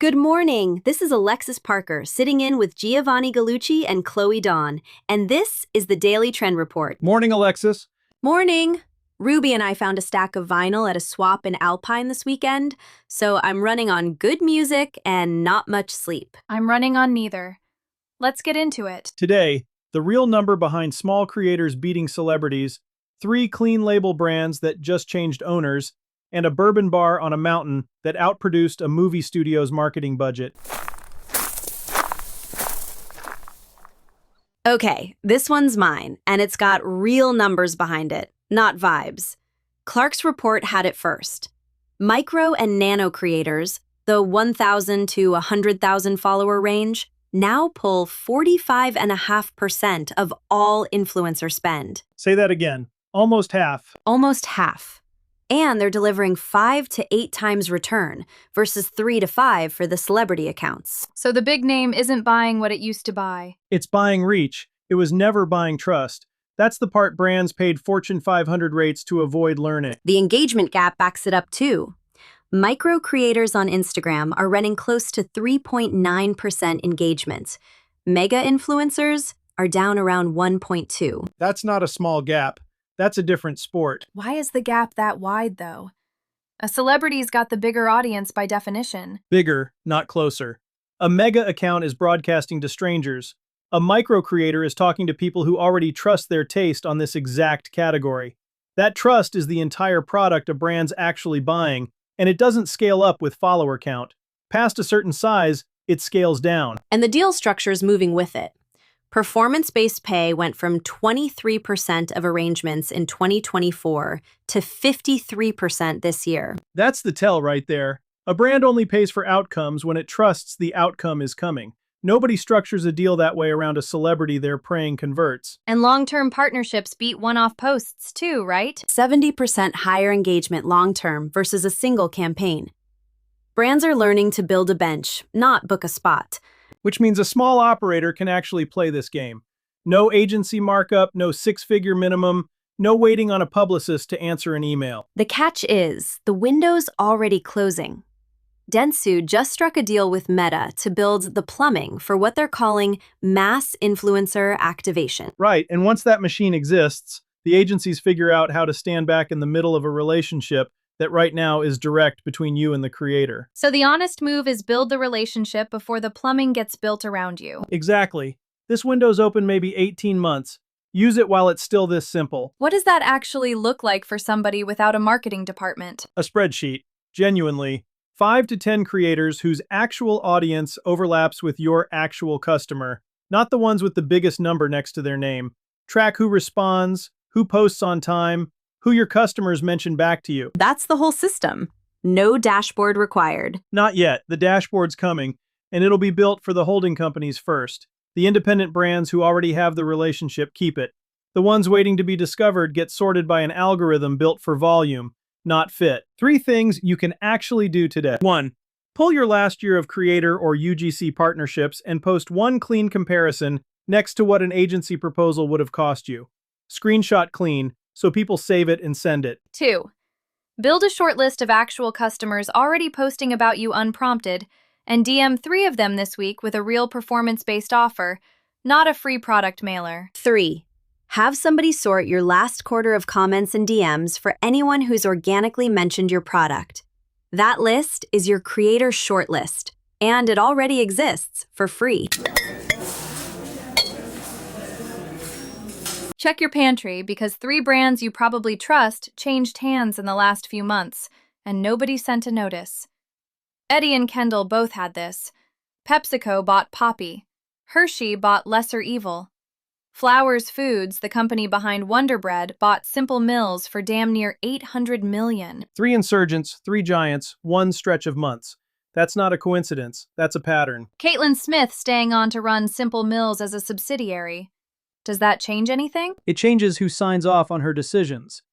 Good morning. This is Alexis Parker sitting in with Giovanni Gallucci and Chloe Dawn, and this is the Daily Trend Report. Morning, Alexis. Morning. Ruby and I found a stack of vinyl at a swap in Alpine this weekend, so I'm running on good music and not much sleep. I'm running on neither. Let's get into it. Today, the real number behind small creators beating celebrities, 3 clean label brands that just changed owners, and a bourbon bar on a mountain that outproduced a movie studio's marketing budget. Okay, this one's mine, and it's got real numbers behind it, not vibes. Clark's report had it first. Micro and nano creators, the 1,000 to 100,000 follower range, now pull 45.5% of all influencer spend. Say that again. Almost half. Almost half. And they're delivering 5 to 8 times return versus 3 to 5 for the celebrity accounts. So the big name isn't buying what it used to buy. It's buying reach. It was never buying trust. That's the part brands paid Fortune 500 rates to avoid learning. The engagement gap backs it up too. Micro creators on Instagram are running close to 3.9% engagement. Mega influencers are down around 1.2. That's not a small gap. That's a different sport. Why is the gap that wide, though? A celebrity's got the bigger audience by definition. Bigger, not closer. A mega account is broadcasting to strangers. A micro creator is talking to people who already trust their taste on this exact category. That trust is the entire product a brand's actually buying, and it doesn't scale up with follower count. Past a certain size, it scales down. And the deal structure's moving with it. Performance-based pay went from 23% of arrangements in 2024 to 53% this year. That's the tell right there. A brand only pays for outcomes when it trusts the outcome is coming. Nobody structures a deal that way around a celebrity they're praying converts. And long-term partnerships beat one-off posts too, right? 70% higher engagement long-term versus a single campaign. Brands are learning to build a bench, not book a spot. Which means a small operator can actually play this game. No agency markup, no 6-figure minimum, no waiting on a publicist to answer an email. The catch is, the window's already closing. Dentsu just struck a deal with Meta to build the plumbing for what they're calling mass influencer activation. Right, and once that machine exists, the agencies figure out how to stand back in the middle of a relationship that right now is direct between you and the creator. So the honest move is build the relationship before the plumbing gets built around you. Exactly. This window's open maybe 18 months. Use it while it's still this simple. What does that actually look like for somebody without a marketing department? A spreadsheet. Genuinely. 5 to 10 creators whose actual audience overlaps with your actual customer, not the ones with the biggest number next to their name. Track who responds, who posts on time, who your customers mention back to you. That's the whole system. No dashboard required. Not yet. The dashboard's coming, and it'll be built for the holding companies first. The independent brands who already have the relationship keep it. The ones waiting to be discovered get sorted by an algorithm built for volume, not fit. 3 things you can actually do today. 1. Pull your last year of creator or UGC partnerships and post one clean comparison next to what an agency proposal would have cost you. Screenshot clean, so people save it and send it. 2. Build a short list of actual customers already posting about you unprompted, and DM 3 of them this week with a real performance-based offer, not a free product mailer. 3. Have somebody sort your last quarter of comments and DMs for anyone who's organically mentioned your product. That list is your creator shortlist, and it already exists for free. Check your pantry because 3 brands you probably trust changed hands in the last few months, and nobody sent a notice. Eddie and Kendall both had this. PepsiCo bought Poppy. Hershey bought Lesser Evil. Flowers Foods, the company behind Wonder Bread, bought Simple Mills for damn near $800 million. 3 insurgents, 3 giants, 1 stretch of months. That's not a coincidence. That's a pattern. Caitlin Smith staying on to run Simple Mills as a subsidiary. Does that change anything? It changes who signs off on her decisions.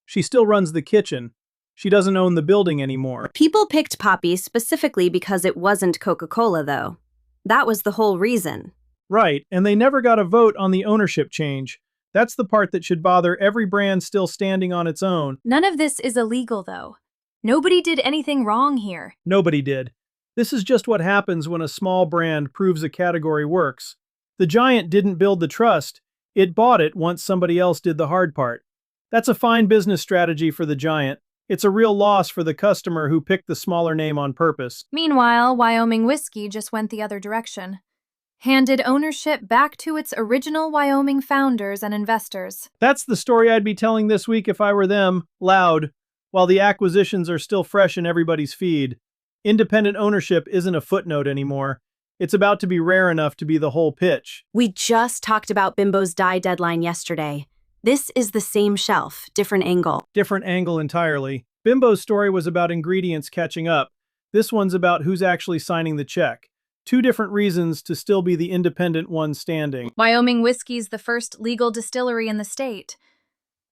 She still runs the kitchen. She doesn't own the building anymore. People picked Poppy specifically because it wasn't Coca-Cola, though. That was the whole reason. Right, and they never got a vote on the ownership change. That's the part that should bother every brand still standing on its own. None of this is illegal, though. Nobody did anything wrong here. Nobody did. This is just what happens when a small brand proves a category works. The giant didn't build the trust, it bought it once somebody else did the hard part. That's a fine business strategy for the giant. It's a real loss for the customer who picked the smaller name on purpose. Meanwhile, Wyoming whiskey just went the other direction. Handed ownership back to its original Wyoming founders and investors. That's the story I'd be telling this week if I were them, loud, while the acquisitions are still fresh in everybody's feed. Independent ownership isn't a footnote anymore. It's about to be rare enough to be the whole pitch. We just talked about Bimbo's die deadline yesterday. This is the same shelf, different angle. Different angle entirely. Bimbo's story was about ingredients catching up. This one's about who's actually signing the check. Two different reasons to still be the independent one standing. Wyoming whiskey's the first legal distillery in the state.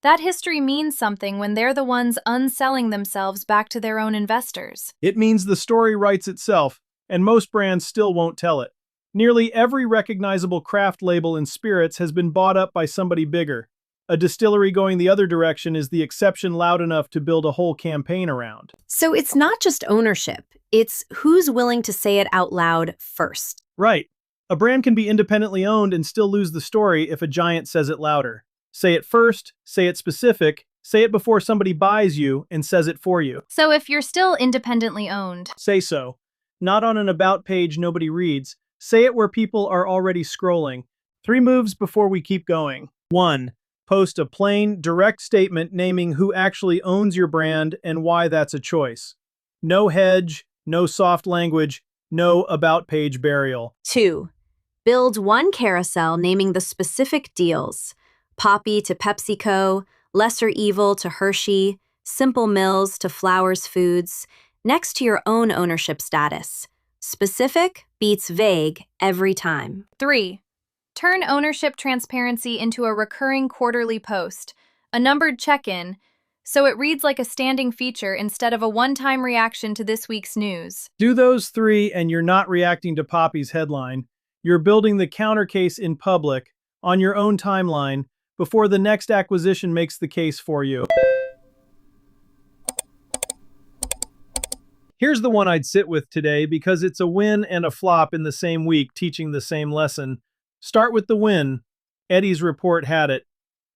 That history means something when they're the ones unselling themselves back to their own investors. It means the story writes itself, and most brands still won't tell it. Nearly every recognizable craft label in spirits has been bought up by somebody bigger. A distillery going the other direction is the exception loud enough to build a whole campaign around. So it's not just ownership, it's who's willing to say it out loud first. Right. A brand can be independently owned and still lose the story if a giant says it louder. Say it first, say it specific, say it before somebody buys you and says it for you. So if you're still independently owned, Say so. Not on an about page nobody reads. Say it where people are already scrolling. 3 moves before we keep going. 1. Post a plain, direct statement naming who actually owns your brand and why that's a choice. No hedge, no soft language, no about page burial. 2. Build one carousel naming the specific deals. Poppy to PepsiCo, Lesser Evil to Hershey, Simple Mills to Flowers Foods, next to your own ownership status. Specific beats vague every time. 3. Turn ownership transparency into a recurring quarterly post, a numbered check-in, so it reads like a standing feature instead of a one-time reaction to this week's news. Do those 3 and you're not reacting to Poppy's headline. You're building the counter case in public, on your own timeline, before the next acquisition makes the case for you. Here's the one I'd sit with today because it's a win and a flop in the same week teaching the same lesson. Start with the win. Eddie's report had it.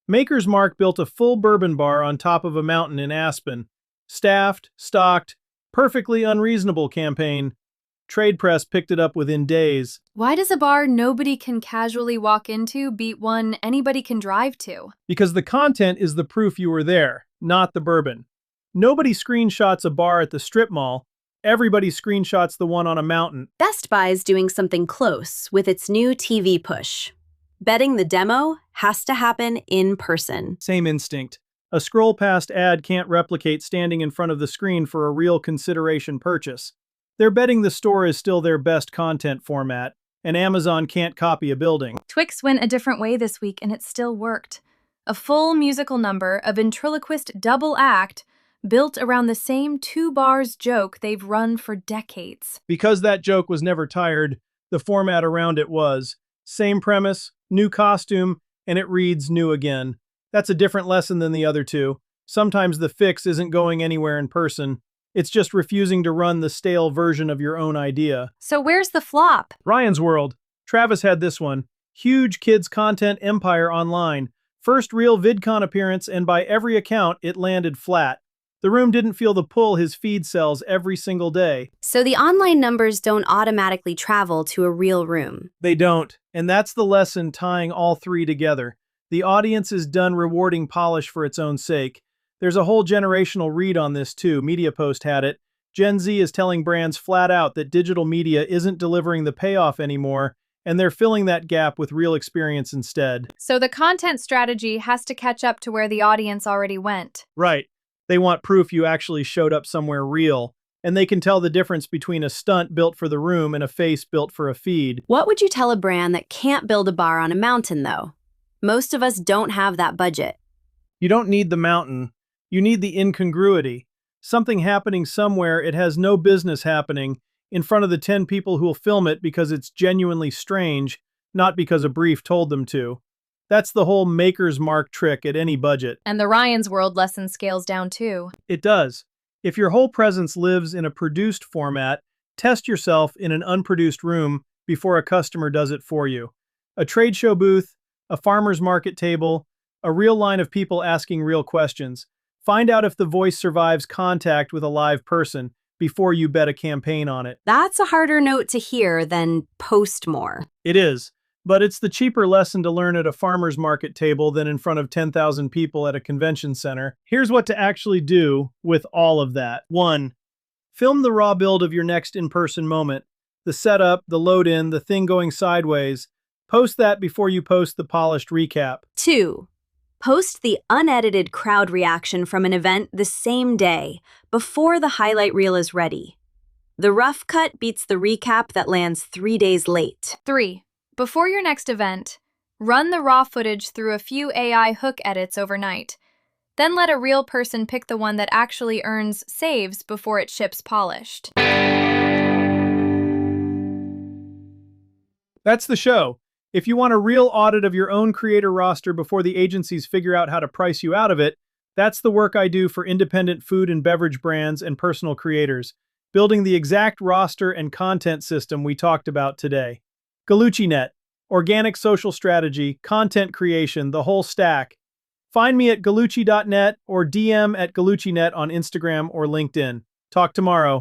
Maker's Mark built a full bourbon bar on top of a mountain in Aspen. Staffed, stocked, perfectly unreasonable campaign. Trade press picked it up within days. Why does a bar nobody can casually walk into beat one anybody can drive to? Because the content is the proof you were there, not the bourbon. Nobody screenshots a bar at the strip mall. Everybody screenshots the one on a mountain. Best Buy's doing something close with its new TV push. Betting the demo has to happen in person. Same instinct. A scroll past ad can't replicate standing in front of the screen for a real consideration purchase. They're betting the store is still their best content format, and Amazon can't copy a building. Twix went a different way this week and it still worked. A full musical number, a ventriloquist double act, built around the same 2 bars joke they've run for decades. Because that joke was never tired, the format around it was. Same premise, new costume, and it reads new again. That's a different lesson than the other 2. Sometimes the fix isn't going anywhere in person. It's just refusing to run the stale version of your own idea. So where's the flop? Ryan's World. Travis had this one. Huge kids content empire online. First real VidCon appearance, and by every account, it landed flat. The room didn't feel the pull his feed sells every single day. So the online numbers don't automatically travel to a real room. They don't, and that's the lesson tying all 3 together. The audience is done rewarding polish for its own sake. There's a whole generational read on this too. MediaPost had it. Gen Z is telling brands flat out that digital media isn't delivering the payoff anymore, and they're filling that gap with real experience instead. So the content strategy has to catch up to where the audience already went. Right. They want proof you actually showed up somewhere real, and they can tell the difference between a stunt built for the room and a face built for a feed. What would you tell a brand that can't build a bar on a mountain, though? Most of us don't have that budget. You don't need the mountain. You need the incongruity. Something happening somewhere it has no business happening in front of the 10 people who'll film it because it's genuinely strange, not because a brief told them to. That's the whole Maker's Mark trick at any budget. And the Ryan's World lesson scales down too. It does. If your whole presence lives in a produced format, Test yourself in an unproduced room before a customer does it for you. A trade show booth, a farmer's market table, a real line of people asking real questions. Find out if the voice survives contact with a live person before you bet a campaign on it. That's a harder note to hear than post more. It is, but it's the cheaper lesson to learn at a farmer's market table than in front of 10,000 people at a convention center. Here's what to actually do with all of that. 1. Film the raw build of your next in-person moment. The setup, the load-in, the thing going sideways. Post that before you post the polished recap. 2. Post the unedited crowd reaction from an event the same day, before the highlight reel is ready. The rough cut beats the recap that lands 3 days late. 3. Before your next event, run the raw footage through a few AI hook edits overnight. Then let a real person pick the one that actually earns saves before it ships polished. That's the show. If you want a real audit of your own creator roster before the agencies figure out how to price you out of it, that's the work I do for independent food and beverage brands and personal creators, building the exact roster and content system we talked about today. GallucciNet, organic social strategy, content creation, the whole stack. Find me at gallucci.net or DM at galluccinet on Instagram or LinkedIn. Talk tomorrow.